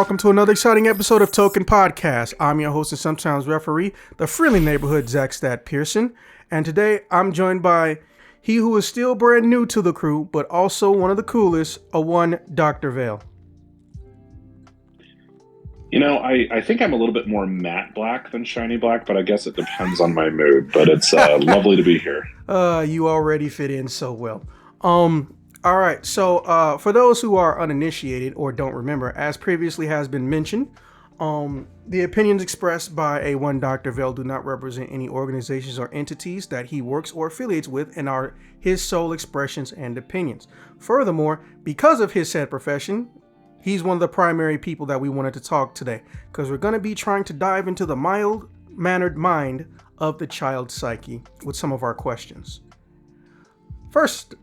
welcome to another exciting episode of Token Podcast. I'm your host and sometimes referee, the friendly neighborhood Zach Stat Pearson, and today I'm joined by he who is still brand new to the crew, but also one of the coolest, one Dr. Vale. You know, I think I'm a little bit more matte black than shiny black, but I guess it depends on my mood. But it's lovely to be here. You already fit in so well. All right, so for those who are uninitiated or don't remember, as previously has been mentioned, the opinions expressed by a one Dr. Vale do not represent any organizations or entities that he works or affiliates with and are his sole expressions and opinions. Furthermore, because of his said profession, he's one of the primary people that we wanted to talk today, because we're going to be trying to dive into the mild-mannered mind of the child psyche with some of our questions. First,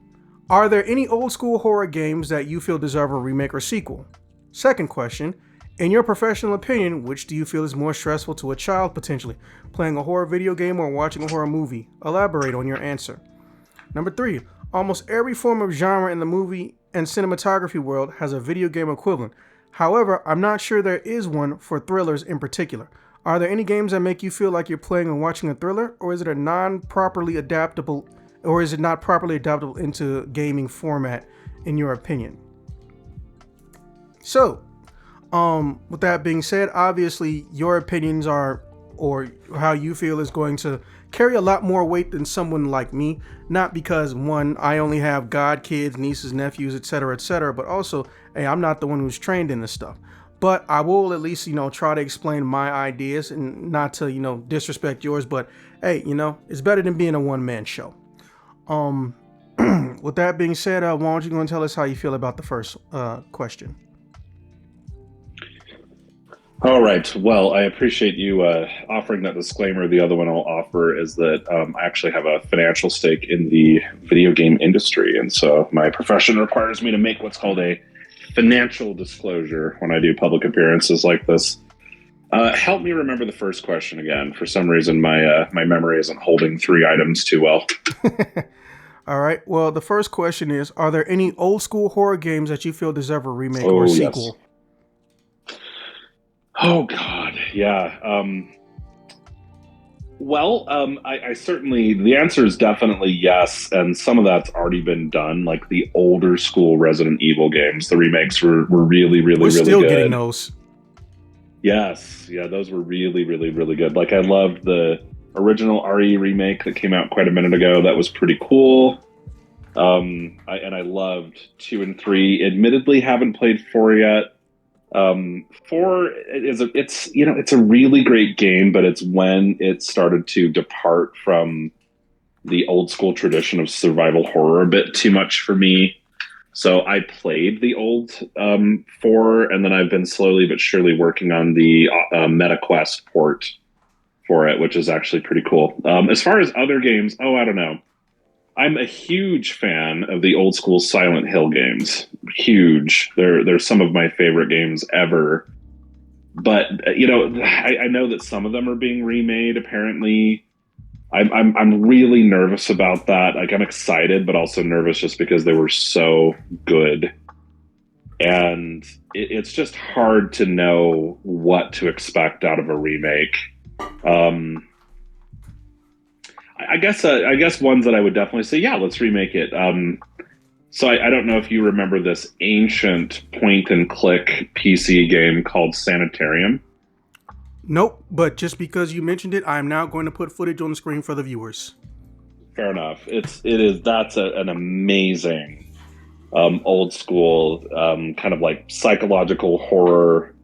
are there any old school horror games that you feel deserve a remake or sequel? Second question, in your professional opinion, which do you feel is more stressful to a child potentially, playing a horror video game or watching a horror movie? Elaborate on your answer. Number 3, almost every form of genre in the movie and cinematography world has a video game equivalent. However, I'm not sure there is one for thrillers in particular. Are there any games that make you feel like you're playing and watching a thriller, or is it not properly adaptable into gaming format in your opinion? So, with that being said, obviously your opinions are, or how you feel is going to carry a lot more weight than someone like me, not because one, I only have god kids, nieces, nephews, etc., but also, hey, I'm not the one who's trained in this stuff. But I will at least, try to explain my ideas and not to, disrespect yours, but hey, it's better than being a one-man show. With that being said, why don't you go and tell us how you feel about the first question? All right. Well, I appreciate you offering that disclaimer. The other one I'll offer is that I actually have a financial stake in the video game industry. And so my profession requires me to make what's called a financial disclosure when I do public appearances like this. Help me remember the first question again. For some reason, my memory isn't holding 3 items too well. All right. Well, the first question is, are there any old school horror games that you feel deserve a remake or a sequel? Yes. Oh, God. Yeah. I certainly, the answer is definitely yes. And some of that's already been done. Like the older school Resident Evil games, the remakes were really, really, We're really still good. Getting those. Yes. Yeah, those were really, really, really good. Like I loved the original RE remake that came out quite a minute ago. That was pretty cool. I loved 2 and 3. Admittedly, haven't played 4 yet. 4 it's a really great game, but it's when it started to depart from the old school tradition of survival horror a bit too much for me. So I played the old 4, and then I've been slowly but surely working on the MetaQuest port for it, which is actually pretty cool. As far as other games, I don't know. I'm a huge fan of the old school Silent Hill games. Huge. They're some of my favorite games ever. But I know that some of them are being remade. Apparently, I'm really nervous about that. Like I'm excited, but also nervous just because they were so good. And it's just hard to know what to expect out of a remake. I guess ones that I would definitely say, yeah, let's remake it. So I don't know if you remember this ancient point-and-click PC game called Sanitarium. Nope, but just because you mentioned it, I'm now going to put footage on the screen for the viewers. Fair enough. That's an amazing old school kind of like psychological horror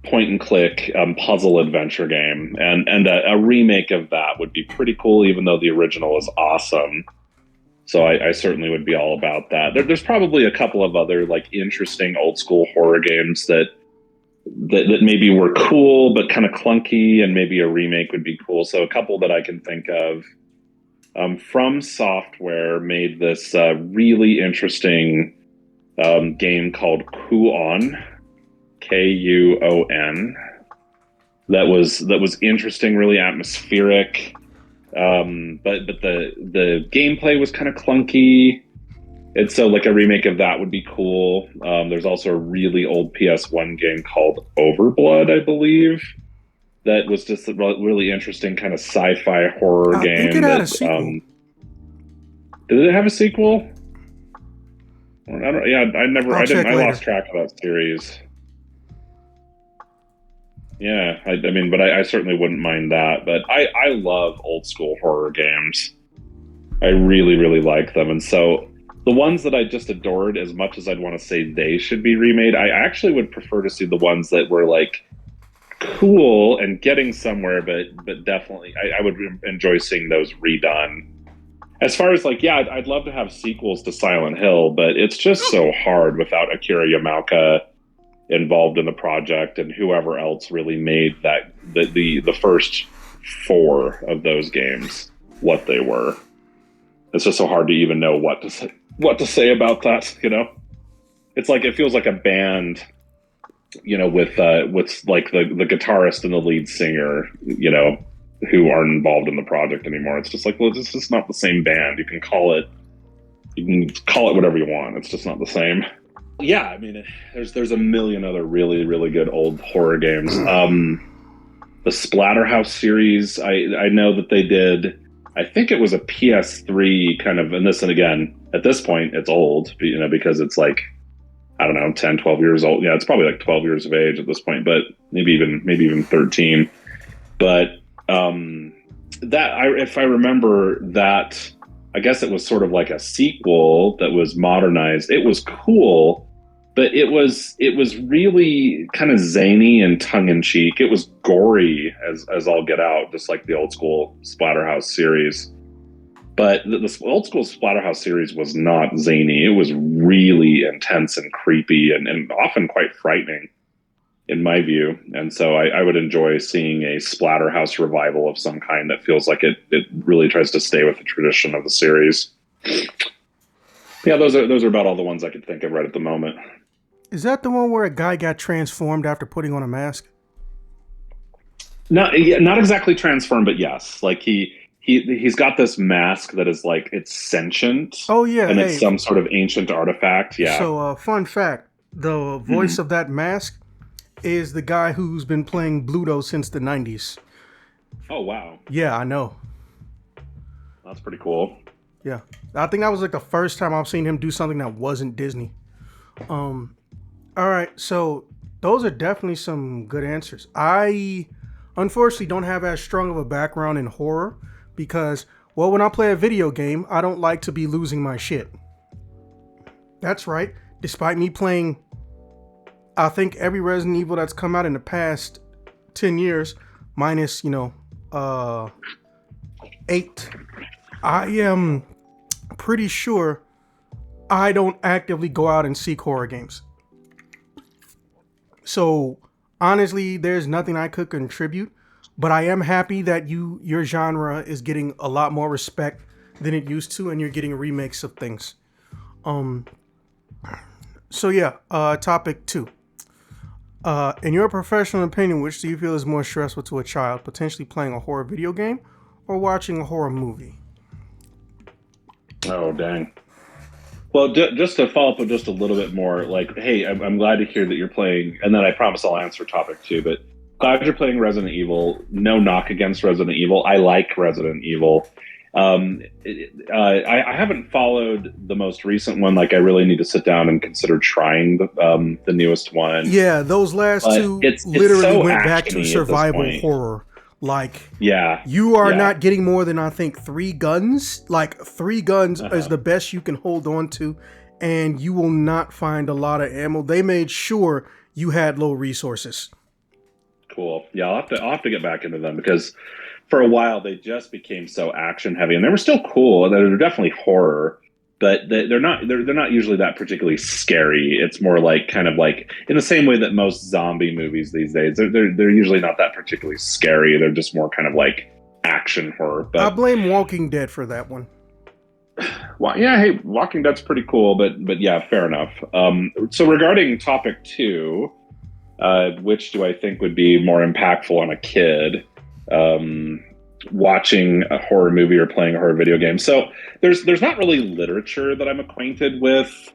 point-and-click puzzle adventure game, and a remake of that would be pretty cool, even though the original is awesome. So I certainly would be all about that. There's probably a couple of other like interesting old school horror games that maybe were cool but kind of clunky, and maybe a remake would be cool. So a couple that I can think of. From Software made this really interesting game called Kuon. Kuon. That was interesting, really atmospheric. But the gameplay was kind of clunky. And so like a remake of that would be cool. There's also a really old PS1 game called Overblood, I believe, that was just a really interesting kind of sci-fi horror I think it game had a that sequel. did it have a sequel? I don't, yeah, I'll check I later. lost track of that series. Yeah, I mean, but I certainly wouldn't mind that. But I love old school horror games. I really, really like them. And so the ones that I just adored, as much as I'd want to say they should be remade, I actually would prefer to see the ones that were like cool and getting somewhere, but definitely I would enjoy seeing those redone. As far as like, yeah, I'd love to have sequels to Silent Hill, but it's just so hard without Akira Yamaoka involved in the project and whoever else really made that the first four of those games what they were. It's just so hard to even know what to say about that. You know, it's like it feels like a band. You know, with like the guitarist and the lead singer. You know, who aren't involved in the project anymore. It's just like, well, it's just not the same band. You can call it whatever you want. It's just not the same. Yeah, I mean, there's a million other really really good old horror games. The Splatterhouse series, I know that they did. I think it was a PS3 kind of, and this, and again, at this point, it's old, you know, because it's like, I don't know, 10, 12 years old. Yeah, it's probably like 12 years of age at this point, but maybe even 13. But if I remember that, I guess it was sort of like a sequel that was modernized. It was cool, but it was really kind of zany and tongue in cheek. It was gory as all get out, just like the old school Splatterhouse series. But the old school Splatterhouse series was not zany. It was really intense and creepy and often quite frightening, in my view. And so I would enjoy seeing a Splatterhouse revival of some kind that feels like it really tries to stay with the tradition of the series. Yeah, those are about all the ones I could think of right at the moment. Is that the one where a guy got transformed after putting on a mask? Not exactly transformed, but yes. Like he's got this mask that is like it's sentient, Oh yeah, and it's hey. some sort of ancient artifact. Yeah. So, fun fact: the voice Mhm. of that mask is the guy who's been playing Bluto since the '90s. Oh wow, Yeah, I know. that's pretty cool. Yeah, I think that was like the first time I've seen him do something that wasn't Disney. All right, so those are definitely some good answers. I unfortunately don't have as strong of a background in horror because, well, when I play a video game, I don't like to be losing my shit. That's right. Despite me playing, I think every Resident Evil that's come out in the past 10 years, minus, 8, I am pretty sure I don't actively go out and seek horror games. So honestly, there's nothing I could contribute, but I am happy that your genre is getting a lot more respect than it used to, and you're getting remakes of things. Um. So yeah, topic 2. In your professional opinion, which do you feel is more stressful to a child, potentially playing a horror video game or watching a horror movie? Oh dang. Well, just to follow up with just a little bit more, like, hey, I'm glad to hear that you're playing, and then I promise I'll answer topic 2. But glad you're playing Resident Evil. No knock against Resident Evil. I like Resident Evil. I haven't followed the most recent one. Like, I really need to sit down and consider trying the newest one. Yeah, those last But two it's literally so went back to actiony at this survival point. horror. Like, Yeah, you are yeah. not getting more than I think 3 guns. Like 3 guns is Uh-huh. the best you can hold on to, and you will not find a lot of ammo. They made sure you had low resources. Cool. Yeah, I'll have to get back into them because for a while they just became so action heavy, and they were still cool. They're definitely horror, but they're not usually that particularly scary. It's more like kind of like in the same way that most zombie movies these days they're usually not that particularly scary. They're just more kind of like action horror. I But blame Walking Dead for that one. well, yeah, hey, Walking Dead's pretty cool, but yeah, fair enough. So regarding topic 2. Which do I think would be more impactful on a kid? watching a horror movie or playing a horror video game. So there's not really literature that I'm acquainted with,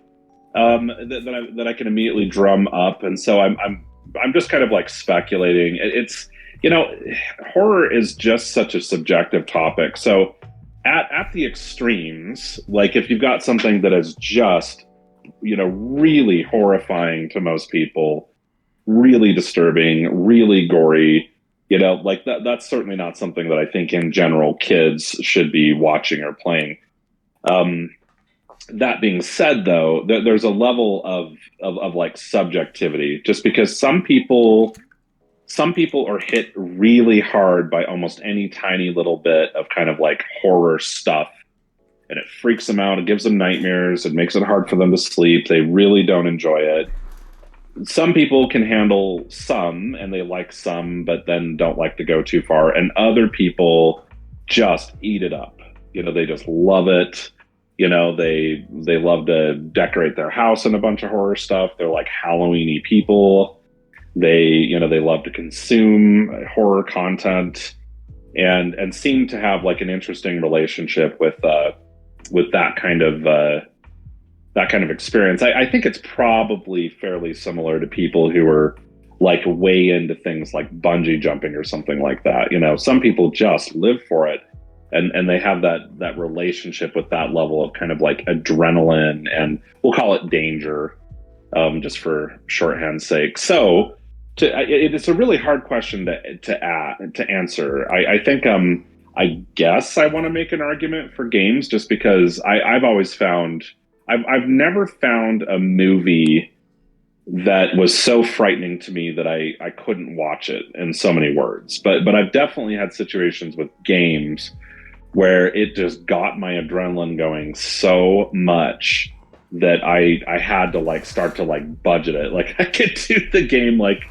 that I can immediately drum up, and so I'm just kind of like speculating. It's, you know, horror is just such a subjective topic. So at the extremes, like if you've got something that is just, really horrifying to most people, really disturbing, really gory, like that's certainly not something that I think in general kids should be watching or playing. Um, that being said, though, there's a level of like subjectivity, just because some people are hit really hard by almost any tiny little bit of kind of like horror stuff, and it freaks them out. It gives them nightmares. It makes it hard for them to sleep. They really don't enjoy it. Some people can handle some and they like some, but then don't like to go too far. And other people just eat it up. They just love it. They love to decorate their house in a bunch of horror stuff. They're like Halloweeny people. They love to consume horror content, and seem to have like an interesting relationship with that kind of experience. I think it's probably fairly similar to people who are like way into things like bungee jumping or something like that. Some people just live for it, and they have that relationship with that level of kind of like adrenaline, and we'll call it danger, just for shorthand's sake. So it's a really hard question to answer. I think I guess I want to make an argument for games, just because I've always found I've never found a movie that was so frightening to me that I couldn't watch it in so many words. But I've definitely had situations with games where it just got my adrenaline going so much that I had to like start to like budget it. Like I could do the game like,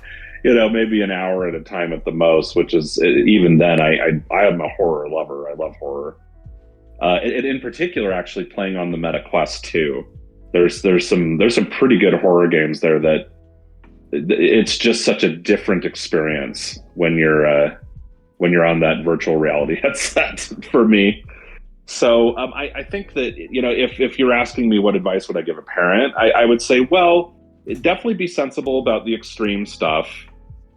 maybe an hour at a time at the most, which is, even then I am a horror lover. I love horror. In particular, actually playing on the Meta Quest 2, there's some pretty good horror games there that it's just such a different experience when you're on that virtual reality headset for me. So I think that, if you're asking me what advice would I give a parent, I would say, well, definitely be sensible about the extreme stuff,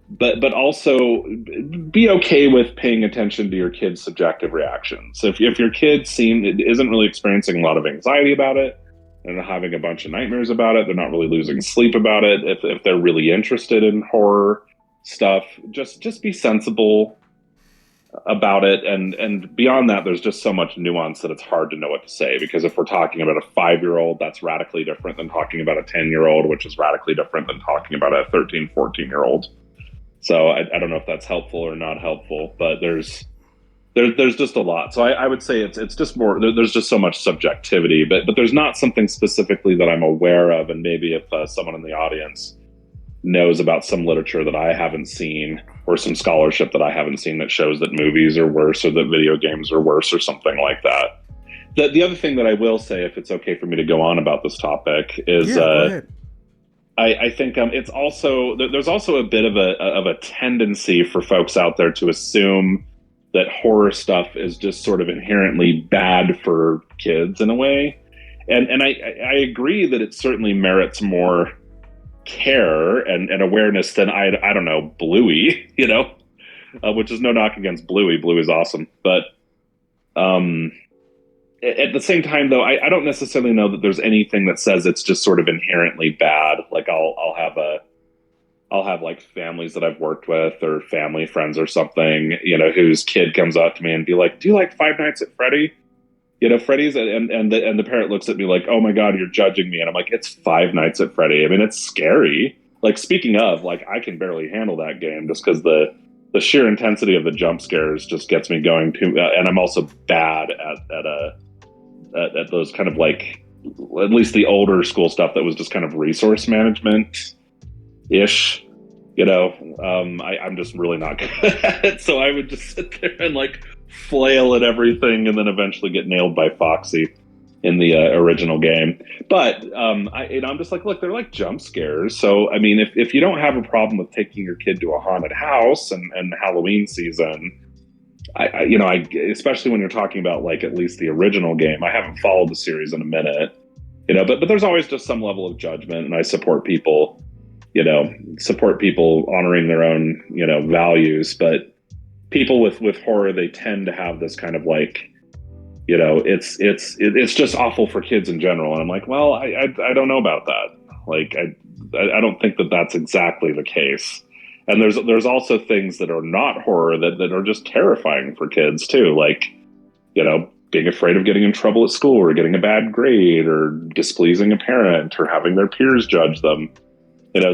but also be okay with paying attention to your kid's subjective reactions. So if your kid isn't really experiencing a lot of anxiety about it, and having a bunch of nightmares about it, they're not really losing sleep about it. If they're really interested in horror stuff, just be sensible about it. And beyond that, there's just so much nuance that it's hard to know what to say, because if we're talking about a 5-year-old, that's radically different than talking about a 10-year-old, which is radically different than talking about a 13, 14-year-old. So I don't know if that's helpful or not helpful, but there's just a lot. So I would say it's just more, there's just so much subjectivity, but there's not something specifically that I'm aware of. And maybe if someone in the audience knows about some literature that I haven't seen, or some scholarship that I haven't seen that shows that movies are worse or that video games are worse or something like that. The other thing that I will say, if it's okay for me to go on about this topic, is go ahead. I think it's also, there's also a bit of a tendency for folks out there to assume that horror stuff is just sort of inherently bad for kids in a way. And I agree that it certainly merits more care and awareness than I don't know, Bluey, which is no knock against Bluey. Bluey's awesome. But at the same time, though, I don't necessarily know that there's anything that says it's just sort of inherently bad. Like I'll have like families that I've worked with, or family friends or something, whose kid comes up to me and be like, "Do you like Five Nights at Freddy?" Freddy's, and the parent looks at me like, "Oh my God, you're judging me." And I'm like, "It's Five Nights at Freddy. I mean, it's scary." Like, speaking of, like, I can barely handle that game just because the sheer intensity of the jump scares just gets me going too. And I'm also bad at those kind of like, at least the older school stuff that was just kind of resource management ish. I'm just really not good at it. So I would just sit there and like flail at everything, and then eventually get nailed by Foxy in the original game. But I'm just like, look, they're like jump scares. So I mean, if you don't have a problem with taking your kid to a haunted house and Halloween season, I especially when you're talking about like at least the original game. I haven't followed the series in a minute, but there's always just some level of judgment, and I support people honoring their own values. But people with horror, they tend to have this kind of like, it's just awful for kids in general. And I'm like, well, I don't know about that. Like, I don't think that that's exactly the case. And there's also things that are not horror that are just terrifying for kids too. Like, being afraid of getting in trouble at school or getting a bad grade or displeasing a parent or having their peers judge them.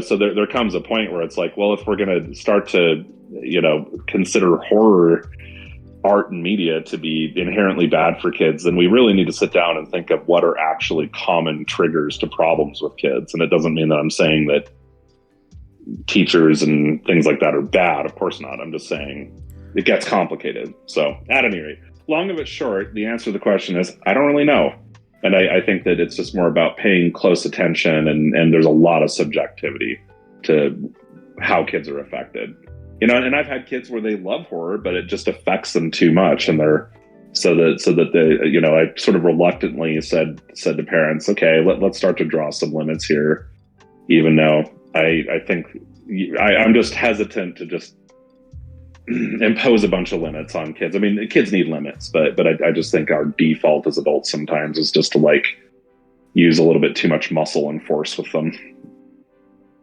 So there comes a point where it's like, well, if we're going to start to, consider horror art and media to be inherently bad for kids, then we really need to sit down and think of what are actually common triggers to problems with kids. And it doesn't mean that I'm saying that teachers and things like that are bad. Of course not. I'm just saying it gets complicated. So at any rate, long of it short, the answer to the question is, I don't really know. And I think that it's just more about paying close attention, and there's a lot of subjectivity to how kids are affected. And I've had kids where they love horror, but it just affects them too much, and so that they, I sort of reluctantly said to parents, okay, let's start to draw some limits here, even though I think I'm just hesitant to just impose a bunch of limits on kids. I mean, kids need limits, but I just think our default as adults sometimes is just to like use a little bit too much muscle and force with them.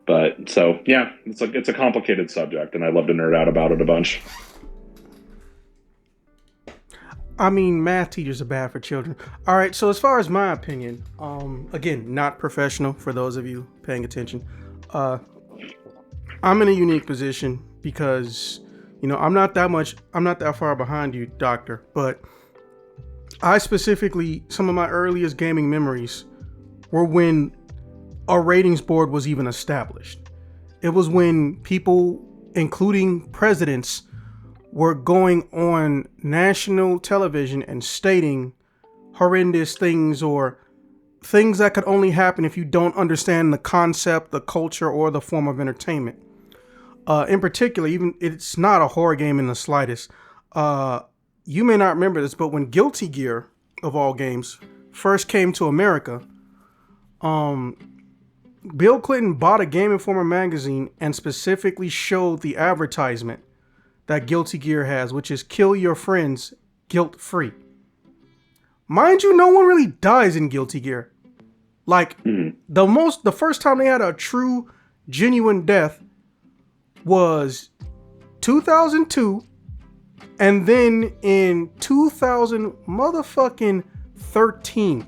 But so yeah, it's a complicated subject, and I love to nerd out about it a bunch. I mean, math teachers are bad for children. All right, so as far as my opinion, again, not professional for those of you paying attention. I'm in a unique position because I'm not that far behind you, doctor, but I specifically, some of my earliest gaming memories were when a ratings board was even established. It was when people, including presidents, were going on national television and stating horrendous things or things that could only happen if you don't understand the concept, the culture, or the form of entertainment. In particular, even it's not a horror game in the slightest. You may not remember this, but when Guilty Gear, of all games, first came to America, Bill Clinton bought a Game Informer magazine and specifically showed the advertisement that Guilty Gear has, which is kill your friends guilt-free. Mind you, no one really dies in Guilty Gear. Like, the first time they had a true, genuine death was 2002, and then in 2000 motherfucking 13.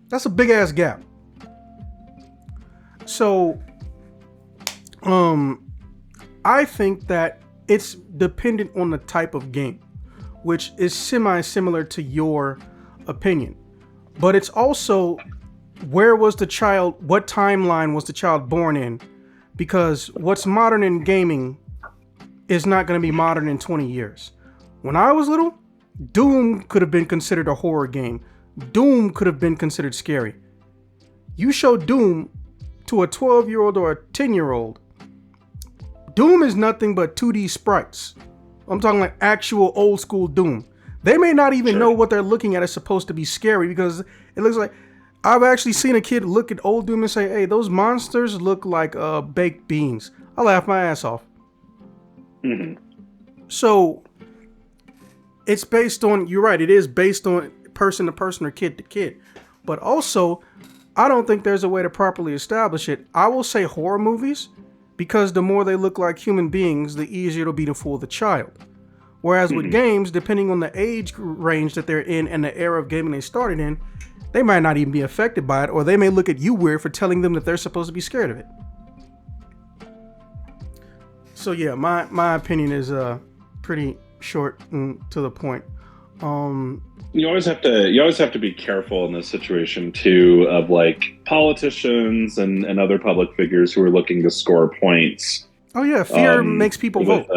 That's a big ass gap. So, I think that it's dependent on the type of game, which is semi-similar to your opinion. But it's also, where was the child, what timeline was the child born in? Because what's modern in gaming is not going to be modern in 20 years. When I was little, Doom could have been considered a horror game. Doom could have been considered scary. You show Doom to a 12-year-old or a 10-year-old, Doom is nothing but 2D sprites. I'm talking like actual old school Doom. They may not even know what they're looking at is supposed to be scary, because it looks like, I've actually seen a kid look at old Doom and say, hey, those monsters look like baked beans. I laugh my ass off. Mm-hmm. So it's based on, you're right, it is based on person to person or kid to kid. But also, I don't think there's a way to properly establish it. I will say horror movies, because the more they look like human beings, the easier it'll be to fool the child. Whereas with games, depending on the age range that they're in and the era of gaming they started in, they might not even be affected by it, or they may look at you weird for telling them that they're supposed to be scared of it. So yeah, my opinion is pretty short and to the point. You always have to be careful in this situation too, of like politicians and other public figures who are looking to score points. Oh yeah, fear makes people vote.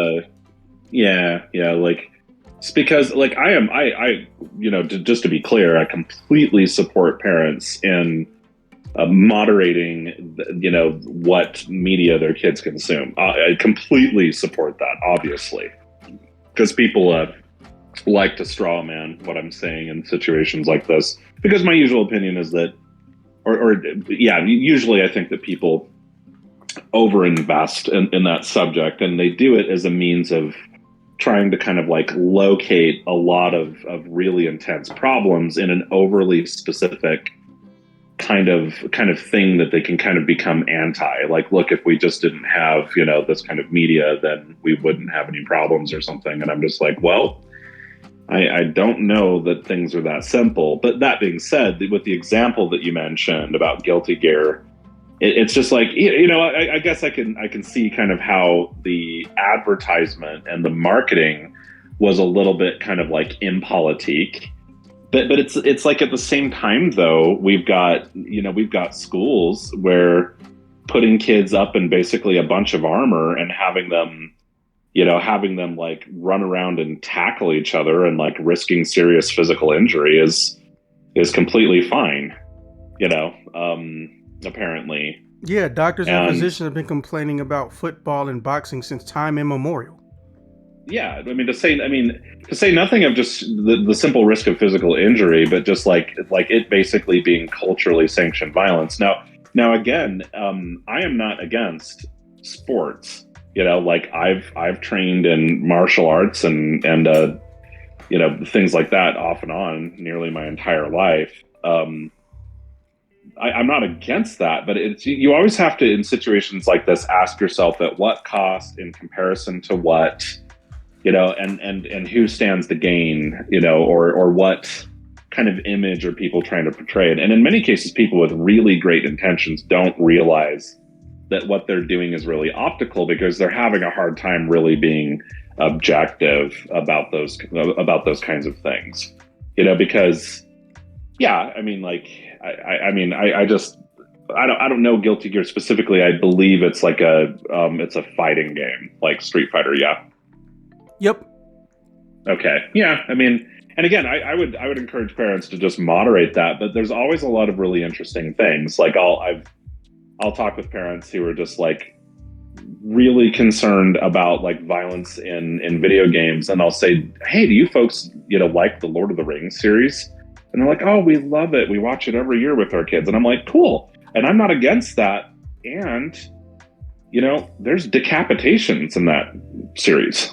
Yeah, like it's because like I just to be clear, I completely support parents in moderating what media their kids consume. I completely support that, obviously. because people like to straw man what I'm saying in situations like this. Because my usual opinion is that, usually I think that people overinvest in that subject, and they do it as a means of trying to kind of like locate a lot of really intense problems in an overly specific kind of thing that they can kind of become anti. Like, look, if we just didn't have, this kind of media, then we wouldn't have any problems or something. And I'm just like, well, I don't know that things are that simple. But that being said, with the example that you mentioned about Guilty Gear, it's just like, I guess I can see kind of how the advertisement and the marketing was a little bit kind of like impolitique. But it's like at the same time though, we've got schools where putting kids up in basically a bunch of armor and having them like run around and tackle each other and like risking serious physical injury is completely fine, apparently. Yeah, doctors and physicians have been complaining about football and boxing since time immemorial. Yeah, I mean to say nothing of just the simple risk of physical injury, but just like it basically being culturally sanctioned violence. Now again, I am not against sports. Like I've trained in martial arts and things like that off and on nearly my entire life. I'm not against that, but you always have to, in situations like this, ask yourself at what cost in comparison to what, and who stands to gain, or what kind of image are people trying to portray. And in many cases, people with really great intentions don't realize that what they're doing is really optical because they're having a hard time really being objective about those kinds of things, because I mean, like, I don't know Guilty Gear specifically. I believe it's like it's a fighting game like Street Fighter. Yeah. Yep. Okay. Yeah. I mean, and again, I would encourage parents to just moderate that, but there's always a lot of really interesting things. Like I'll talk with parents who are just like really concerned about like violence in video games, and I'll say, hey, do you folks like the Lord of the Rings series? And they're like, oh, we love it. We watch it every year with our kids. And I'm like, cool. And I'm not against that. And, there's decapitations in that series,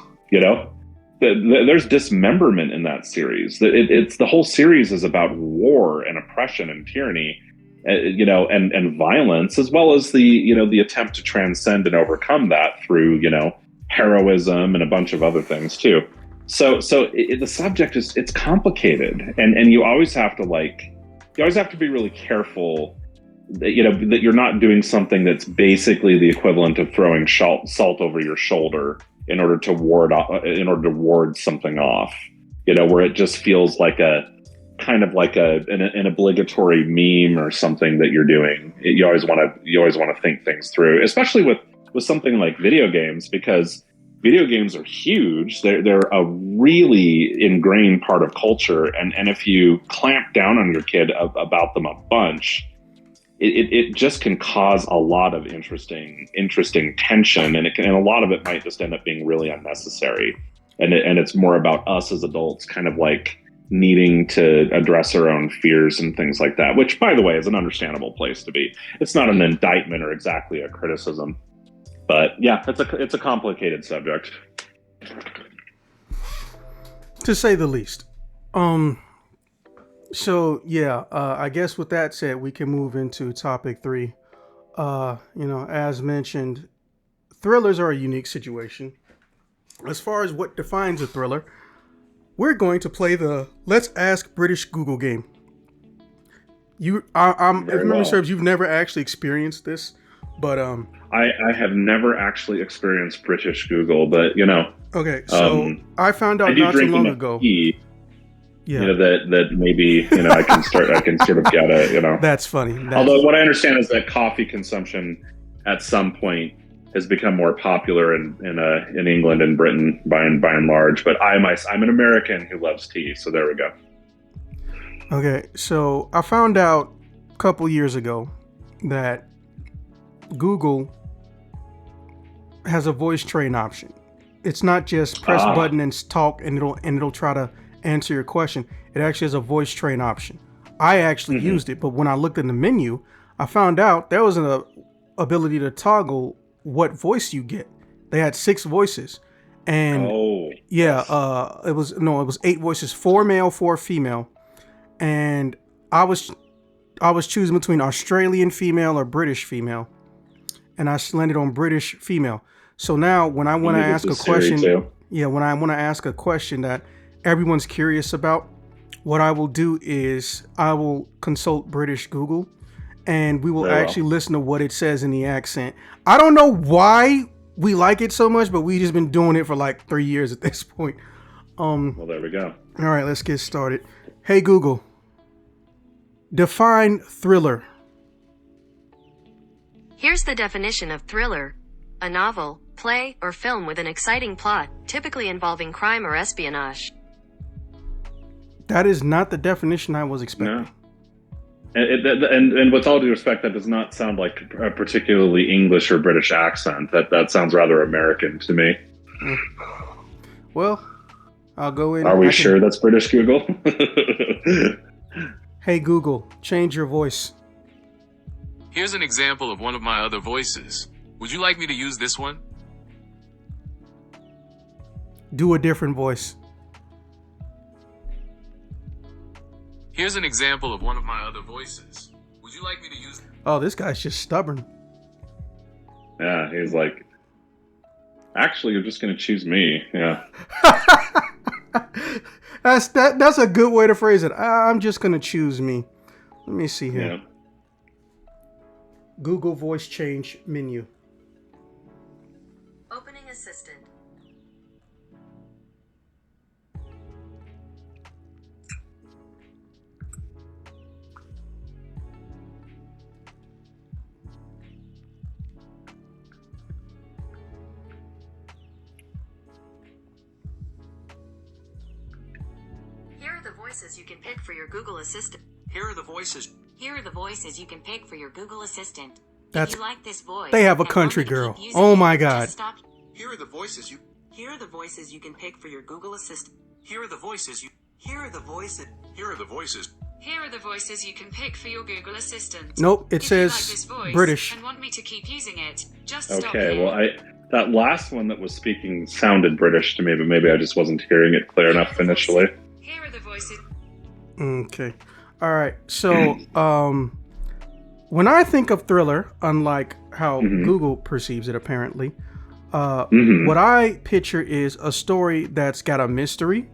there's dismemberment in that series. It's the whole series is about war and oppression and tyranny, and violence, as well as the attempt to transcend and overcome that through, heroism and a bunch of other things too. So the subject it's complicated, and you always have to be really careful that, that you're not doing something that's basically the equivalent of throwing salt over your shoulder in order to ward something off, where it just feels like a kind of like an obligatory meme or something that you're doing. You always want to think things through, especially with something like video games, because video games are huge. They're a really ingrained part of culture, and if you clamp down on your kid about them a bunch, it just can cause a lot of interesting tension, and a lot of it might just end up being really unnecessary. And it's more about us as adults kind of like needing to address our own fears and things like that, which, by the way, is an understandable place to be. It's not an indictment or exactly a criticism. But yeah, it's a complicated subject, to say the least. So yeah, I guess with that said, we can move into topic 3. As mentioned, thrillers are a unique situation. As far as what defines a thriller, we're going to play the Let's Ask British Google game. If memory serves, you've never actually experienced this, but I have never actually experienced British Google, but Okay, so I found out not too long ago. Tea, yeah, that maybe I can sort of get it. That's funny. Although what I understand is that coffee consumption at some point has become more popular in England and Britain by and large. But I'm an American who loves tea, so there we go. Okay, so I found out a couple years ago that Google has a voice train option. It's not just press button and talk and it'll try to answer your question. It actually has a voice train option. I actually used it, but when I looked in the menu, I found out there was an ability to toggle what voice you get. They had 6 voices, and it was 8 voices, 4 male, 4 female, and I was choosing between Australian female or British female, and I landed on British female. So now when I want to ask a question, when I want to ask a question that everyone's curious about, what I will do is I will consult British Google, and we will actually listen to what it says in the accent. I don't know why we like it so much, but we just been doing it for like 3 years at this point. Well, there we go. All right, let's get started. Hey Google, define thriller. Here's the definition of thriller: a novel, play, or film with an exciting plot, typically involving crime or espionage. That is not the definition I was expecting. No. And with all due respect, that does not sound like a particularly English or British accent. That sounds rather American to me. Well, I'll go in. Are we sure that's British, Google? Hey Google, change your voice. Here's an example of one of my other voices. Would you like me to use this one? Do a different voice. Here's an example of one of my other voices. Would you like me to use... Oh, this guy's just stubborn. Yeah, he's like, actually, you're just going to choose me. Yeah. That's a good way to phrase it. I'm just going to choose me. Let me see here. Yeah. Google voice change menu. Opening assistant. Here are the voices you can pick for your Google Assistant. Here are the voices you can pick for your Google Assistant. That's, if you like this voice, they have a country girl. Oh my God. Here are the voices you can pick for your Google Assistant. Here are the voices you can pick for your Google Assistant. Nope, it says if you like this voice British. and want me to keep using it, just stop Okay, here. well, that last one that was speaking sounded British to me, but maybe I just wasn't hearing it clear enough initially. Here are the voices. Okay. All right. So, when I think of thriller, unlike how Google perceives it, apparently, what I picture is a story that's got a mystery,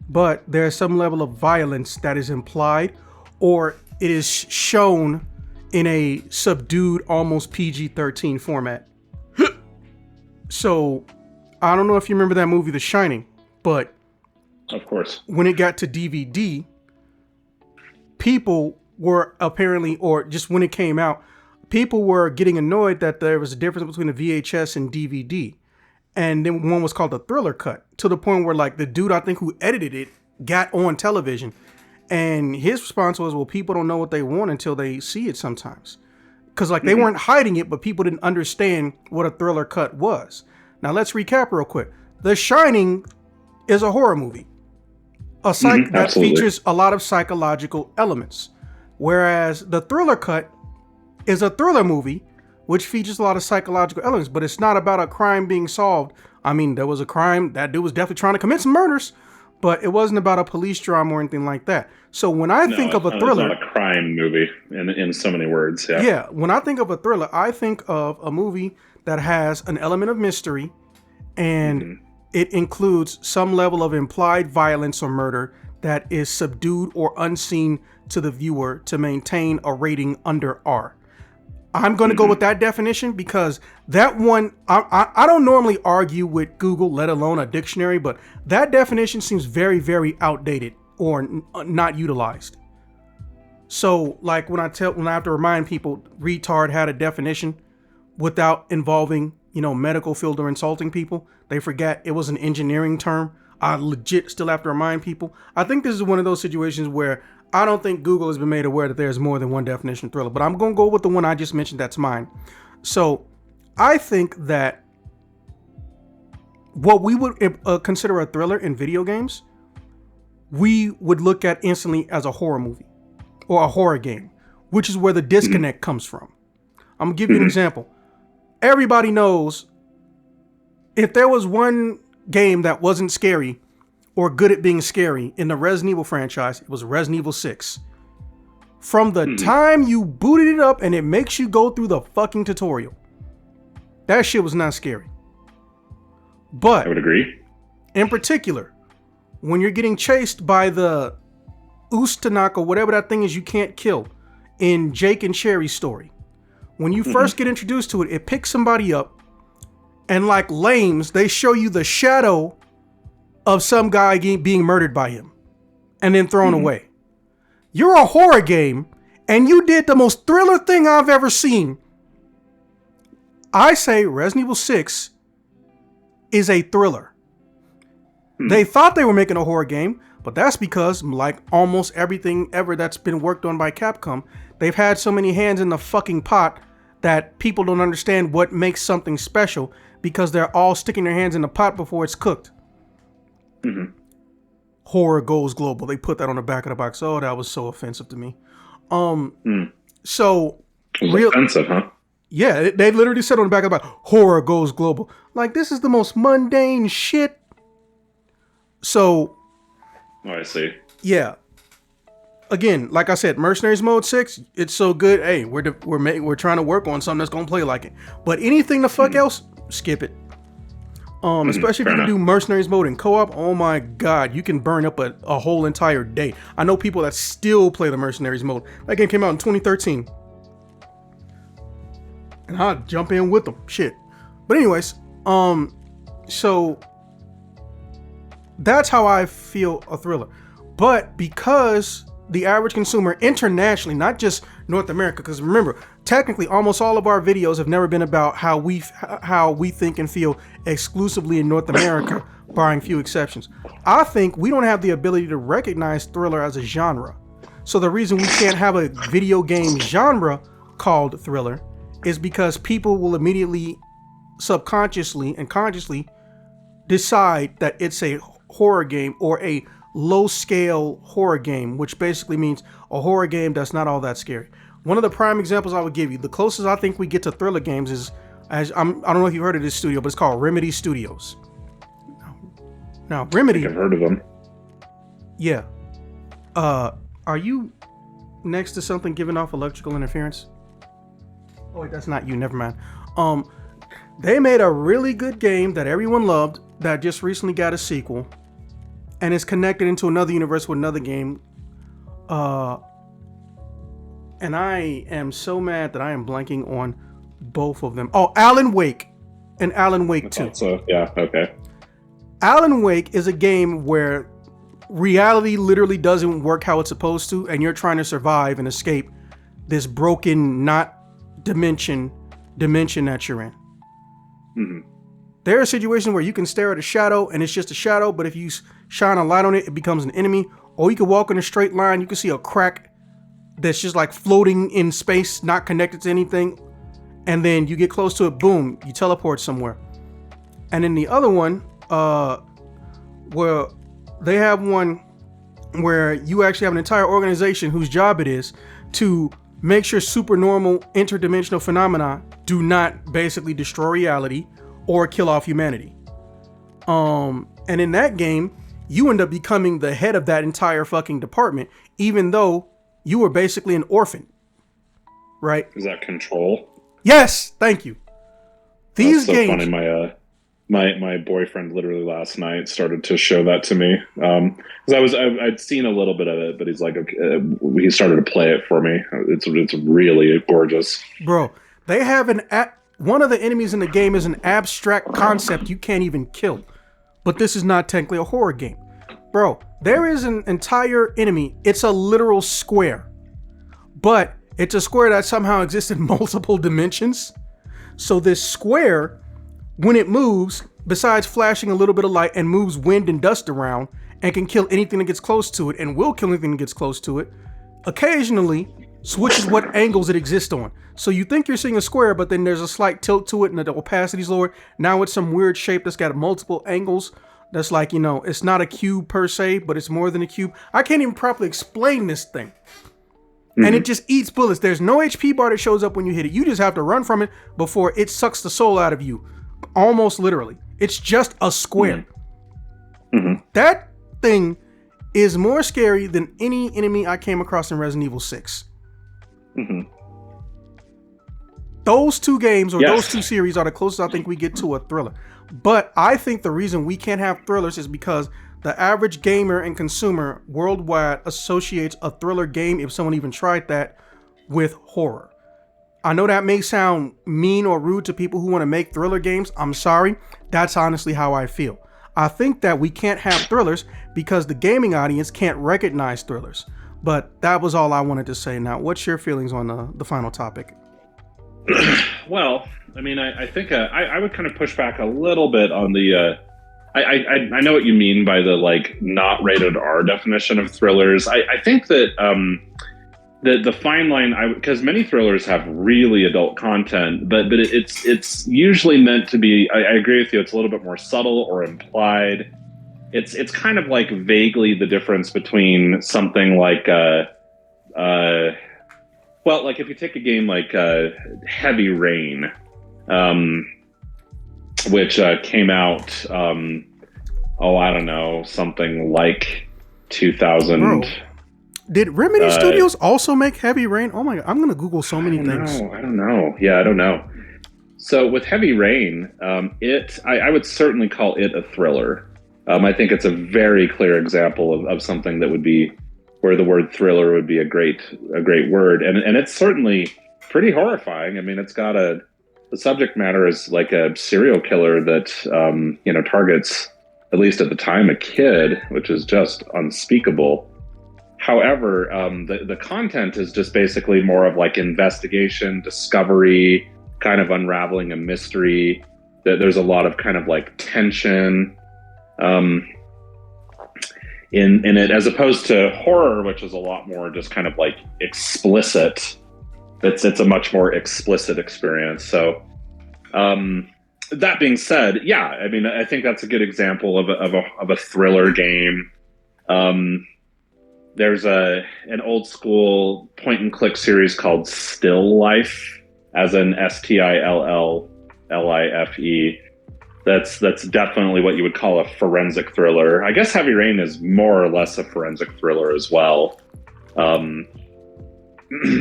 but there's some level of violence that is implied, or it is shown in a subdued, almost PG-13 format. So, I don't know if you remember that movie, The Shining, but of course, when it got to DVD, people were apparently, or just when it came out, people were getting annoyed that there was a difference between a VHS and DVD. And then one was called the thriller cut, to the point where like the dude, I think, who edited it got on television. And his response was, well, people don't know what they want until they see it sometimes. Because like they weren't hiding it, but people didn't understand what a thriller cut was. Now let's recap real quick. The Shining is a horror movie. That features a lot of psychological elements. Whereas the thriller cut is a thriller movie, which features a lot of psychological elements, but it's not about a crime being solved. I mean, there was a crime, that dude was definitely trying to commit some murders, but it wasn't about a police drama or anything like that. So when I think of a thriller... It's not a crime movie in so many words, yeah. Yeah, when I think of a thriller, I think of a movie that has an element of mystery, and it includes some level of implied violence or murder that is subdued or unseen to the viewer to maintain a rating under R. I'm going to go with that definition because that one, I don't normally argue with Google, let alone a dictionary, but that definition seems very, very outdated or not utilized. So like when I have to remind people, retard had a definition without involving, medical field or insulting people, they forget it was an engineering term. I legit still have to remind people. I think this is one of those situations where I don't think Google has been made aware that there's more than one definition of thriller, but I'm going to go with the one I just mentioned. That's mine. So I think that what we would consider a thriller in video games, we would look at instantly as a horror movie or a horror game, which is where the disconnect comes from. I'm gonna give you an example. Everybody knows if there was one game that wasn't scary or good at being scary in the Resident Evil franchise, it was Resident Evil 6. From the time you booted it up and it makes you go through the fucking tutorial, that shit was not scary. But I would agree. in particular, when you're getting chased by the Ustanak or whatever that thing is you can't kill in Jake and Sherry's story, when you first get introduced to it, it picks somebody up and like lames, they show you the shadow of some guy being murdered by him and then thrown away. You're a horror game and you did the most thriller thing I've ever seen. I say Resident Evil 6 is a thriller. They thought they were making a horror game, but that's because, like almost everything ever that's been worked on by Capcom, they've had so many hands in the fucking pot that people don't understand what makes something special because they're all sticking their hands in the pot before it's cooked. Horror goes global. They put that on the back of the box. Oh, that was so offensive to me. So real offensive, huh? Yeah, they literally said on the back of the box, horror goes global. Like, this is the most mundane shit. So, Oh, I see. yeah. Again, like I said, Mercenaries Mode 6, it's so good. Hey, we're trying to work on something that's gonna play like it. But anything the fuck else, skip it. Especially if you can do Mercenaries Mode in co-op. Oh my god, you can burn up a whole entire day. I know people that still play the Mercenaries Mode. That game came out in 2013. And I'll jump in with them. Shit. But anyways, so that's how I feel a thriller. But because the average consumer internationally, not just North America, because remember, technically almost all of our videos have never been about how we think and feel exclusively in North America, barring few exceptions. I think we don't have the ability to recognize thriller as a genre. So the reason we can't have a video game genre called thriller is because people will immediately, subconsciously and consciously decide that it's a horror game or a low-scale horror game, which basically means a horror game that's not all that scary. One of the prime examples I would give you, the closest I think we get to thriller games is, I don't know if you've heard of this studio, but it's called Remedy Studios. Now, Remedy... I've heard of them. Yeah. Are you next to something giving off electrical interference? Oh, wait, that's not you. Never mind. They made a really good game that everyone loved that just recently got a sequel. And it's connected into another universe with another game. And I am so mad that I am blanking on both of them. Oh, Alan Wake and Alan Wake 2. So, yeah, okay. Alan Wake is a game where reality literally doesn't work how it's supposed to, and you're trying to survive and escape this broken, not dimension that you're in. There are situations where you can stare at a shadow and it's just a shadow, but if you shine a light on it, it becomes an enemy. Or you can walk in a straight line, you can see a crack that's just like floating in space, not connected to anything. And then you get close to it, boom, you teleport somewhere. And then the other one, where they have one where you actually have an entire organization whose job it is to make sure supernormal interdimensional phenomena do not basically destroy reality or kill off humanity. And in that game, you end up becoming the head of that entire fucking department, even though you were basically an orphan. Right? Is that Control? Yes, thank you. These That's so games. funny. My boyfriend literally last night started to show that to me. Because I'd seen a little bit of it, but he's like, okay, he started to play it for me. It's really gorgeous. Bro, they have one of the enemies in the game is an abstract concept you can't even kill. But this is not technically a horror game. Bro, there is an entire enemy. It's a literal square. But it's a square that somehow exists in multiple dimensions. So this square, when it moves, besides flashing a little bit of light and moves wind and dust around and can kill anything that gets close to it and will kill anything that gets close to it, occasionally switches what angles it exists on. So you think you're seeing a square, but then there's a slight tilt to it and the opacity's lower. Now it's some weird shape that's got multiple angles. That's like, it's not a cube per se, but it's more than a cube. I can't even properly explain this thing. And it just eats bullets. There's no HP bar that shows up when you hit it. You just have to run from it before it sucks the soul out of you. Almost literally. It's just a square. That thing is more scary than any enemy I came across in Resident Evil 6. Those two games or those two series are the closest I think we get to a thriller. But I think the reason we can't have thrillers is because the average gamer and consumer worldwide associates a thriller game, if someone even tried that, with horror. I know that may sound mean or rude to people who want to make thriller games. I'm sorry. That's honestly how I feel. I think that we can't have thrillers because the gaming audience can't recognize thrillers. But that was all I wanted to say. Now, what's your feelings on the final topic? Well, I mean, I think I would kind of push back a little bit on the. I know what you mean by the not rated R definition of thrillers. I think that the fine line, because many thrillers have really adult content, but it's usually meant to be. I agree with you. It's a little bit more subtle or implied. It's kind of like vaguely the difference between something like well, like if you take a game like Heavy Rain, which came out, I don't know, something like 2000. Bro, did Remedy Studios also make Heavy Rain? Oh my God, I'm going to Google so many things. I don't know. Yeah, I don't know. So with Heavy Rain, I would certainly call it a thriller. I think it's a very clear example of something that would be where the word thriller would be a great word. And it's certainly pretty horrifying. I mean, it's got the subject matter is like a serial killer that, targets, at least at the time, a kid, which is just unspeakable. However, the content is just basically more of like investigation, discovery, kind of unraveling a mystery. There's a lot of kind of like tension in it, as opposed to horror, which is a lot more just kind of like explicit. It's a much more explicit experience. So that being said, yeah, I mean, I think that's a good example of a thriller game. There's an old school point and click series called Still Life, as in STILLLIFE. That's definitely what you would call a forensic thriller. I guess Heavy Rain is more or less a forensic thriller as well.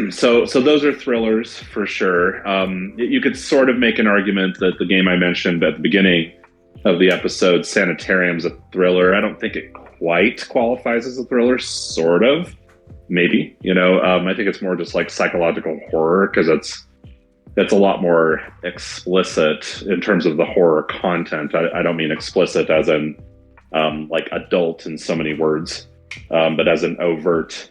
So those are thrillers for sure. You could sort of make an argument that the game I mentioned at the beginning of the episode, Sanitarium's a thriller. I don't think it quite qualifies as a thriller, sort of, maybe. I think it's more just like psychological horror, because that's a lot more explicit in terms of the horror content. I don't mean explicit as in like adult in so many words, but as an overt.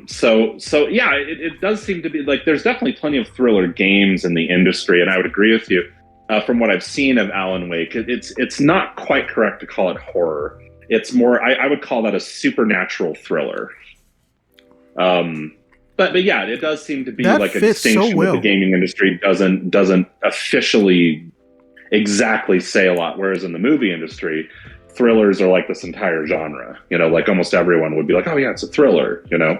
So yeah, it does seem to be like there's definitely plenty of thriller games in the industry, and I would agree with you. From what I've seen of Alan Wake, it's not quite correct to call it horror. It's more, I would call that a supernatural thriller. But yeah, it does seem to be that like a distinction so well. that the gaming industry doesn't officially exactly say a lot. Whereas in the movie industry, thrillers are like this entire genre. Like almost everyone would be like, oh yeah, it's a thriller. So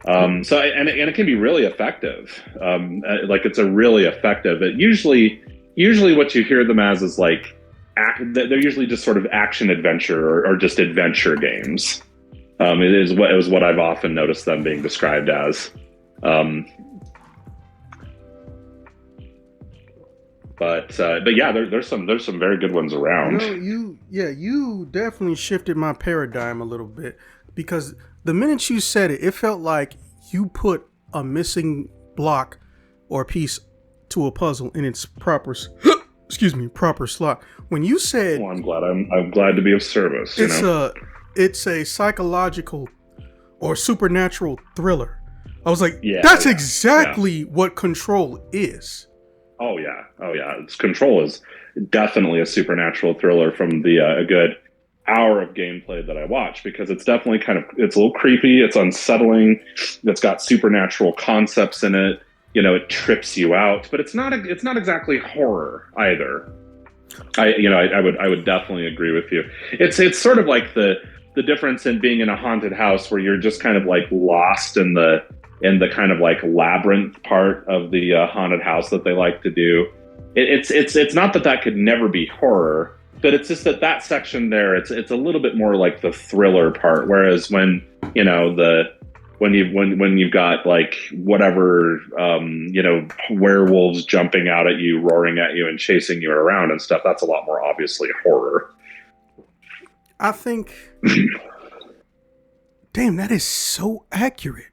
and it can be really effective. Like it's a really effective. Usually what you hear them as is like they're usually just sort of action adventure or just adventure games. It was what I've often noticed them being described as. But yeah, there's some very good ones around. You definitely shifted my paradigm a little bit, because the minute you said it, it felt like you put a missing block or piece to a puzzle in its proper proper slot. When you said, well, I'm glad to be of service. It's a psychological or supernatural thriller. I was like, that's exactly what Control is. Oh yeah. Control is definitely a supernatural thriller from a good hour of gameplay that I watch, because it's definitely it's a little creepy, it's unsettling, it's got supernatural concepts in it. It trips you out, but it's not exactly horror either. I would definitely agree with you. It's sort of like the difference in being in a haunted house where you're just kind of like lost in the kind of like labyrinth part of the haunted house that they like to do. It's not that could never be horror, but it's just that section there. It's a little bit more like the thriller part. Whereas when when you've got like whatever werewolves jumping out at you, roaring at you, and chasing you around and stuff, that's a lot more obviously horror. I think. Damn, that is so accurate.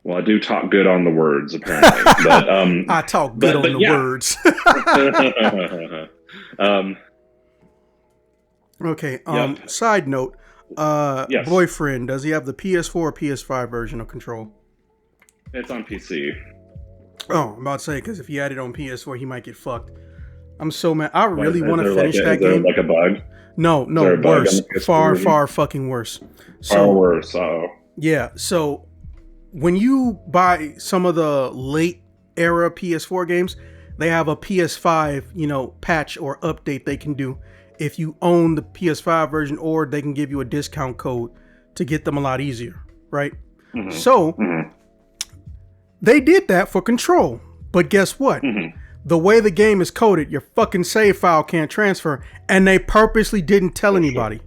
Well, I do talk good on the words, apparently. But I talk good on the words. Okay. Yep. Side note. Yes. Boyfriend, does he have the PS4 or PS5 version of Control? It's on PC. Oh, I'm about to say, because if he had it on PS4, he might get fucked. I'm so mad. I really want to finish that game. Like a bug? No, worse. Far fucking worse. Far worse. Yeah. So when you buy some of the late era PS4 games, they have a PS5, patch or update they can do if you own the PS5 version, or they can give you a discount code to get them a lot easier, right? Mm-hmm. So they did that for Control, but guess what? Mm-hmm. The way the game is coded, your fucking save file can't transfer, and they purposely didn't tell anybody.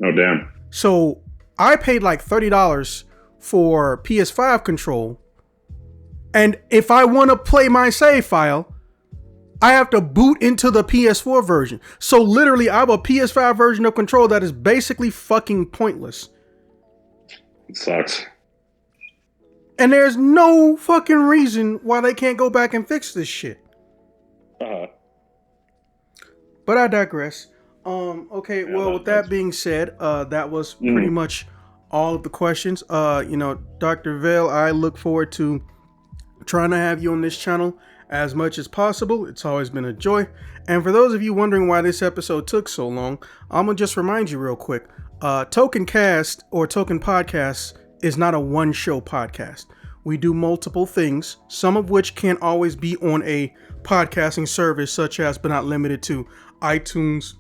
Oh, damn. So I paid like $30 for PS5 Control, and if I want to play my save file, I have to boot into the PS4 version. So literally, I have a PS5 version of Control that is basically fucking pointless. It sucks. And there's no fucking reason why they can't go back and fix this shit. But I digress. Okay, well, with that being said, that was pretty much all of the questions. Dr. Vale, I look forward to trying to have you on this channel as much as possible. It's always been a joy. And for those of you wondering why this episode took so long, I'm gonna just remind you real quick. Token Cast or Token Podcast is not a one show podcast. We do multiple things, some of which can't always be on a podcasting service such as, but not limited to, iTunes,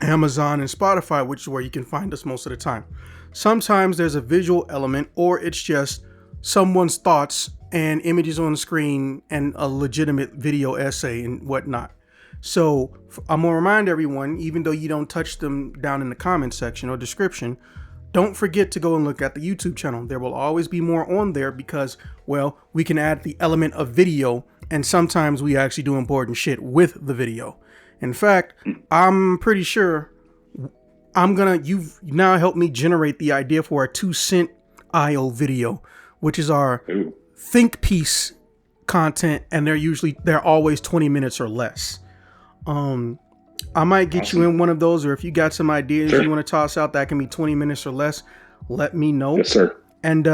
Amazon, and Spotify, which is where you can find us most of the time. Sometimes there's a visual element, or it's just someone's thoughts and images on the screen and a legitimate video essay and whatnot. So I'm gonna remind everyone, even though you don't touch them down in the comment section or description, don't forget to go and look at the YouTube channel. There will always be more on there because, well, we can add the element of video, and sometimes we actually do important shit with the video. In fact, I'm pretty sure you've now helped me generate the idea for a 2-cent IO video, which is our think piece content, and they're always 20 minutes or less. I might get you in one of those, or if you got some ideas you want to toss out that can be 20 minutes or less, let me know. Yes, sir. And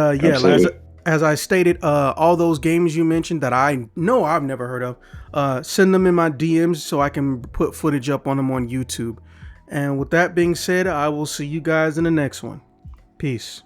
as I stated, all those games you mentioned that I know I've never heard of, send them in my DMs so I can put footage up on them on YouTube. And with that being said, I will see you guys in the next one. Peace.